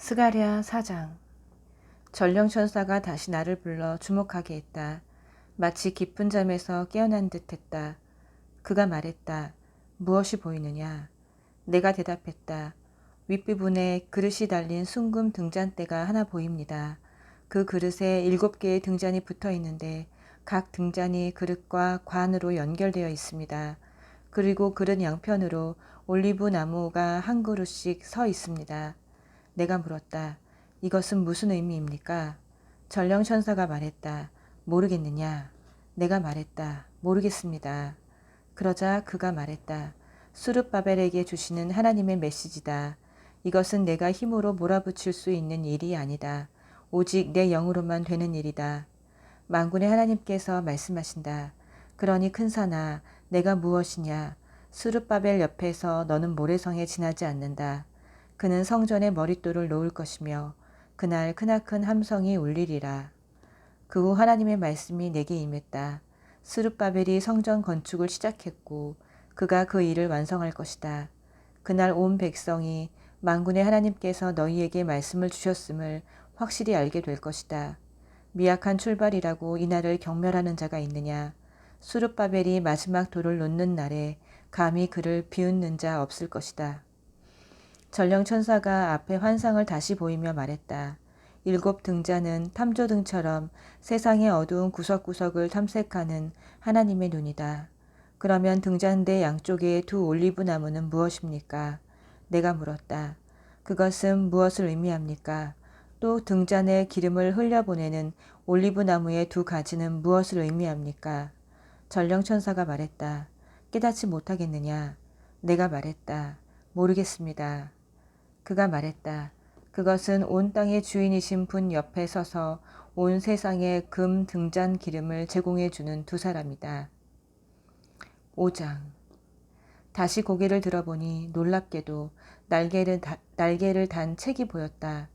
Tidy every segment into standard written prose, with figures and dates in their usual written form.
스가랴 4장. 전령천사가 다시 나를 불러 주목하게 했다. 마치 깊은 잠에서 깨어난 듯 했다. 그가 말했다. 무엇이 보이느냐? 내가 대답했다. 윗부분에 그릇이 달린 숭금 등잔대가 하나 보입니다. 그 그릇에 7개의 등잔이 붙어 있는데 각 등잔이 그릇과 관으로 연결되어 있습니다. 그리고 그릇 양편으로 올리브 나무가 한 그루씩 서 있습니다. 내가 물었다. 이것은 무슨 의미입니까? 전령천사가 말했다. 모르겠느냐? 내가 말했다. 모르겠습니다. 그러자 그가 말했다. 수룹바벨에게 주시는 하나님의 메시지다. 이것은 내가 힘으로 몰아붙일 수 있는 일이 아니다. 오직 내 영으로만 되는 일이다. 만군의 하나님께서 말씀하신다. 그러니 큰 산아, 내가 무엇이냐? 수룹바벨 옆에서 너는 모래성에 지나지 않는다. 그는 성전에 머릿돌을 놓을 것이며 그날 크나큰 함성이 울리리라. 그 후 하나님의 말씀이 내게 임했다. 스룹바벨이 성전 건축을 시작했고 그가 그 일을 완성할 것이다. 그날 온 백성이 만군의 하나님께서 너희에게 말씀을 주셨음을 확실히 알게 될 것이다. 미약한 출발이라고 이날을 경멸하는 자가 있느냐? 스룹바벨이 마지막 돌을 놓는 날에 감히 그를 비웃는 자 없을 것이다. 전령천사가 앞에 환상을 다시 보이며 말했다. 7 등잔은 탐조등처럼 세상의 어두운 구석구석을 탐색하는 하나님의 눈이다. 그러면 등잔대 양쪽의 2 올리브 나무는 무엇입니까? 내가 물었다. 그것은 무엇을 의미합니까? 또 등잔에 기름을 흘려보내는 올리브 나무의 2 가지는 무엇을 의미합니까? 전령천사가 말했다. 깨닫지 못하겠느냐? 내가 말했다. 모르겠습니다. 그가 말했다. 그것은 온 땅의 주인이신 분 옆에 서서 온 세상에 금 등잔 기름을 제공해 주는 2 사람이다. 5장. 다시 고개를 들어보니 놀랍게도 날개를 단 책이 보였다.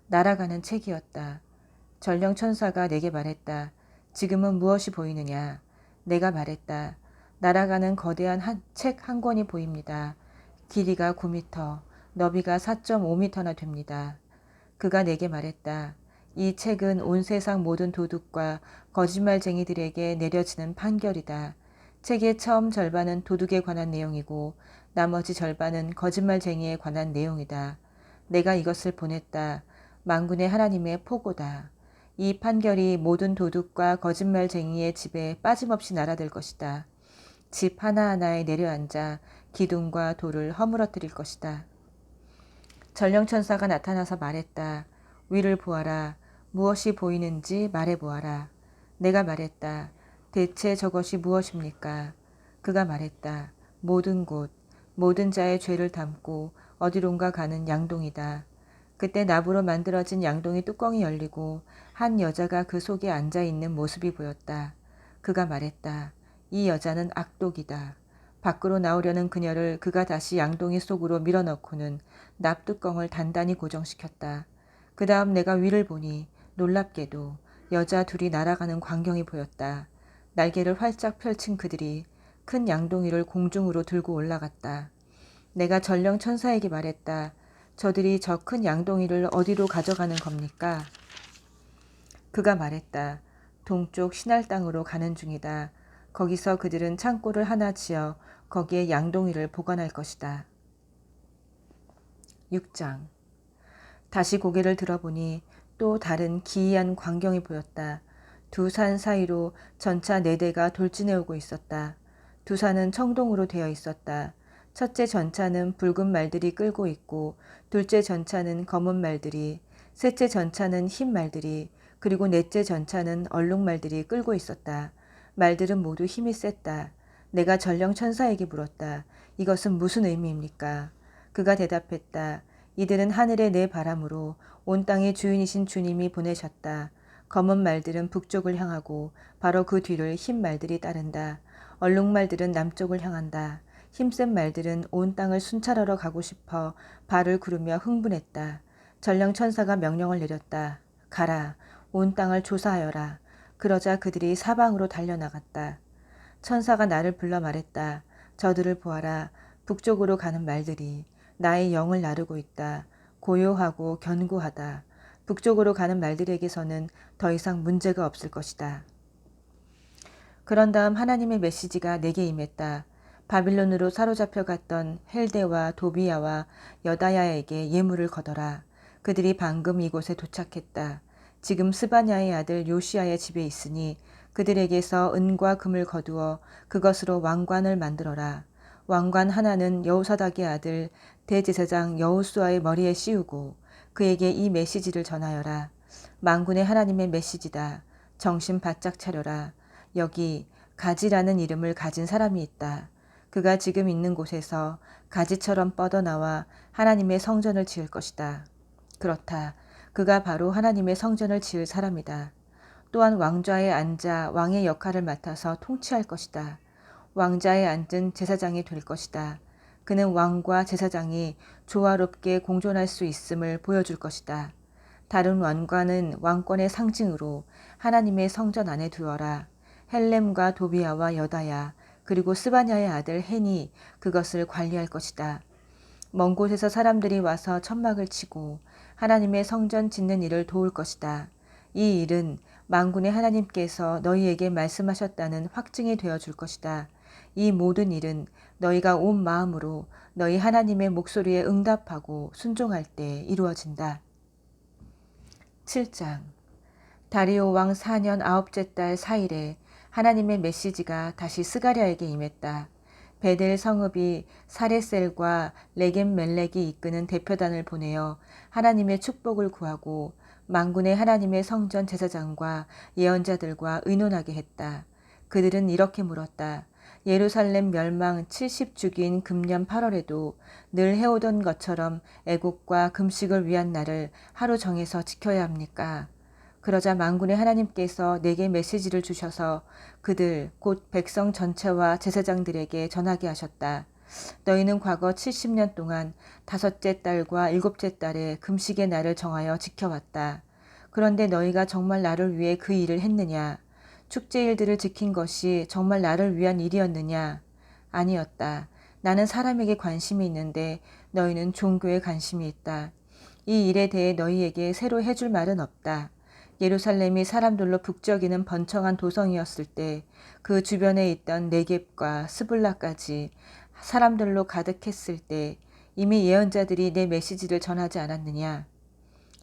날아가는 책이었다. 전령천사가 내게 말했다. 지금은 무엇이 보이느냐? 내가 말했다. 날아가는 거대한 책 한 권이 보입니다. 길이가 9m, 너비가 4.5m나 됩니다. 그가 내게 말했다. 이 책은 온 세상 모든 도둑과 거짓말쟁이들에게 내려지는 판결이다. 책의 처음 절반은 도둑에 관한 내용이고 나머지 절반은 거짓말쟁이에 관한 내용이다. 내가 이것을 보냈다. 만군의 하나님의 포고다. 이 판결이 모든 도둑과 거짓말쟁이의 집에 빠짐없이 날아들 것이다. 집 하나하나에 내려앉아 기둥과 돌을 허물어뜨릴 것이다. 전령천사가 나타나서 말했다. 위를 보아라. 무엇이 보이는지 말해보아라. 내가 말했다. 대체 저것이 무엇입니까? 그가 말했다. 모든 곳, 모든 자의 죄를 담고 어디론가 가는 양동이다. 그때 나무로 만들어진 양동이 뚜껑이 열리고 한 여자가 그 속에 앉아있는 모습이 보였다. 그가 말했다. 이 여자는 악독이다. 밖으로 나오려는 그녀를 그가 다시 양동이 속으로 밀어넣고는 납뚜껑을 단단히 고정시켰다. 그 다음 내가 위를 보니 놀랍게도 여자 둘이 날아가는 광경이 보였다. 날개를 활짝 펼친 그들이 큰 양동이를 공중으로 들고 올라갔다. 내가 전령 천사에게 말했다. 저들이 저 큰 양동이를 어디로 가져가는 겁니까? 그가 말했다. 동쪽 신할 땅으로 가는 중이다. 거기서 그들은 창고를 하나 지어 거기에 양동이를 보관할 것이다. 6장. 다시 고개를 들어보니 또 다른 기이한 광경이 보였다. 2 산 사이로 전차 4대가 돌진해오고 있었다. 2 산은 청동으로 되어 있었다. 첫째 전차는 붉은 말들이 끌고 있고 둘째 전차는 검은 말들이, 셋째 전차는 흰 말들이, 그리고 넷째 전차는 얼룩말들이 끌고 있었다. 말들은 모두 힘이 셌다. 내가 전령 천사에게 물었다. 이것은 무슨 의미입니까? 그가 대답했다. 이들은 하늘의 내 바람으로 온 땅의 주인이신 주님이 보내셨다. 검은 말들은 북쪽을 향하고 바로 그 뒤를 흰 말들이 따른다. 얼룩말들은 남쪽을 향한다. 힘센 말들은 온 땅을 순찰하러 가고 싶어 발을 구르며 흥분했다. 전령 천사가 명령을 내렸다. 가라. 온 땅을 조사하여라. 그러자 그들이 사방으로 달려나갔다. 천사가 나를 불러 말했다. 저들을 보아라. 북쪽으로 가는 말들이 나의 영을 나르고 있다. 고요하고 견고하다. 북쪽으로 가는 말들에게서는 더 이상 문제가 없을 것이다. 그런 다음 하나님의 메시지가 내게 임했다. 바빌론으로 사로잡혀 갔던 헬데와 도비야와 여다야에게 예물을 거더라. 그들이 방금 이곳에 도착했다. 지금 스바냐의 아들 요시야의 집에 있으니 그들에게서 은과 금을 거두어 그것으로 왕관을 만들어라. 왕관 하나는 여호사닥의 아들 대제사장 여호수아의 머리에 씌우고 그에게 이 메시지를 전하여라. 만군의 하나님의 메시지다. 정신 바짝 차려라. 여기 가지라는 이름을 가진 사람이 있다. 그가 지금 있는 곳에서 가지처럼 뻗어나와 하나님의 성전을 지을 것이다. 그렇다. 그가 바로 하나님의 성전을 지을 사람이다. 또한 왕좌에 앉아 왕의 역할을 맡아서 통치할 것이다. 왕자에 앉은 제사장이 될 것이다. 그는 왕과 제사장이 조화롭게 공존할 수 있음을 보여줄 것이다. 다른 왕관은 왕권의 상징으로 하나님의 성전 안에 두어라. 헬렘과 도비야와 여다야 그리고 스바냐의 아들 헨이 그것을 관리할 것이다. 먼 곳에서 사람들이 와서 천막을 치고 하나님의 성전 짓는 일을 도울 것이다. 이 일은 만군의 하나님께서 너희에게 말씀하셨다는 확증이 되어줄 것이다. 이 모든 일은 너희가 온 마음으로 너희 하나님의 목소리에 응답하고 순종할 때 이루어진다. 7장 다리오 왕 4년 9째 달 4일에 하나님의 메시지가 다시 스가랴에게 임했다. 베델 성읍이 사레셀과 레겜 멜렉이 이끄는 대표단을 보내어 하나님의 축복을 구하고 만군의 하나님의 성전 제사장과 예언자들과 의논하게 했다. 그들은 이렇게 물었다. 예루살렘 멸망 70주기인 금년 8월에도 늘 해오던 것처럼 애국과 금식을 위한 날을 하루 정해서 지켜야 합니까? 그러자 만군의 하나님께서 내게 메시지를 주셔서 그들 곧 백성 전체와 제사장들에게 전하게 하셨다. 너희는 과거 70년 동안 5째 달과 7째 달에 금식의 날을 정하여 지켜왔다. 그런데 너희가 정말 나를 위해 그 일을 했느냐? 축제일들을 지킨 것이 정말 나를 위한 일이었느냐? 아니었다. 나는 사람에게 관심이 있는데 너희는 종교에 관심이 있다. 이 일에 대해 너희에게 새로 해줄 말은 없다. 예루살렘이 사람들로 북적이는 번창한 도성이었을 때 그 주변에 있던 네겝과 스불라까지 사람들로 가득했을 때 이미 예언자들이 내 메시지를 전하지 않았느냐?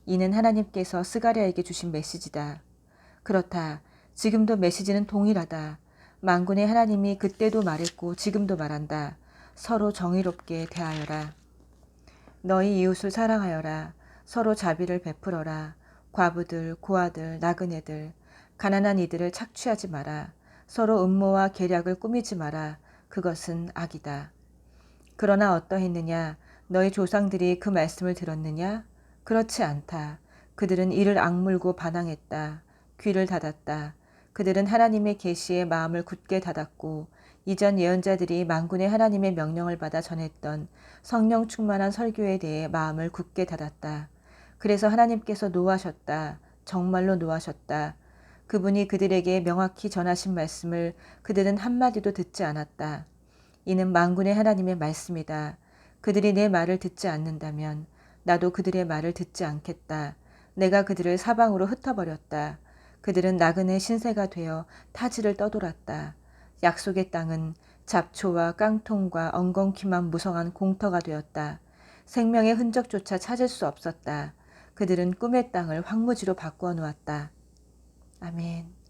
이는 하나님께서 스가랴에게 주신 메시지다. 그렇다. 지금도 메시지는 동일하다. 만군의 하나님이 그때도 말했고 지금도 말한다. 서로 정의롭게 대하여라. 너희 이웃을 사랑하여라. 서로 자비를 베풀어라. 과부들, 고아들, 나그네들, 가난한 이들을 착취하지 마라. 서로 음모와 계략을 꾸미지 마라. 그것은 악이다. 그러나 어떠했느냐? 너희 조상들이 그 말씀을 들었느냐? 그렇지 않다. 그들은 이를 악물고 반항했다. 귀를 닫았다. 그들은 하나님의 계시에 마음을 굳게 닫았고 이전 예언자들이 만군의 하나님의 명령을 받아 전했던 성령 충만한 설교에 대해 마음을 굳게 닫았다. 그래서 하나님께서 노하셨다. 정말로 노하셨다. 그분이 그들에게 명확히 전하신 말씀을 그들은 한마디도 듣지 않았다. 이는 만군의 하나님의 말씀이다. 그들이 내 말을 듣지 않는다면 나도 그들의 말을 듣지 않겠다. 내가 그들을 사방으로 흩어버렸다. 그들은 나그네 신세가 되어 타지를 떠돌았다. 약속의 땅은 잡초와 깡통과 엉겅퀴만 무성한 공터가 되었다. 생명의 흔적조차 찾을 수 없었다. 그들은 꿈의 땅을 황무지로 바꾸어 놓았다. 아멘.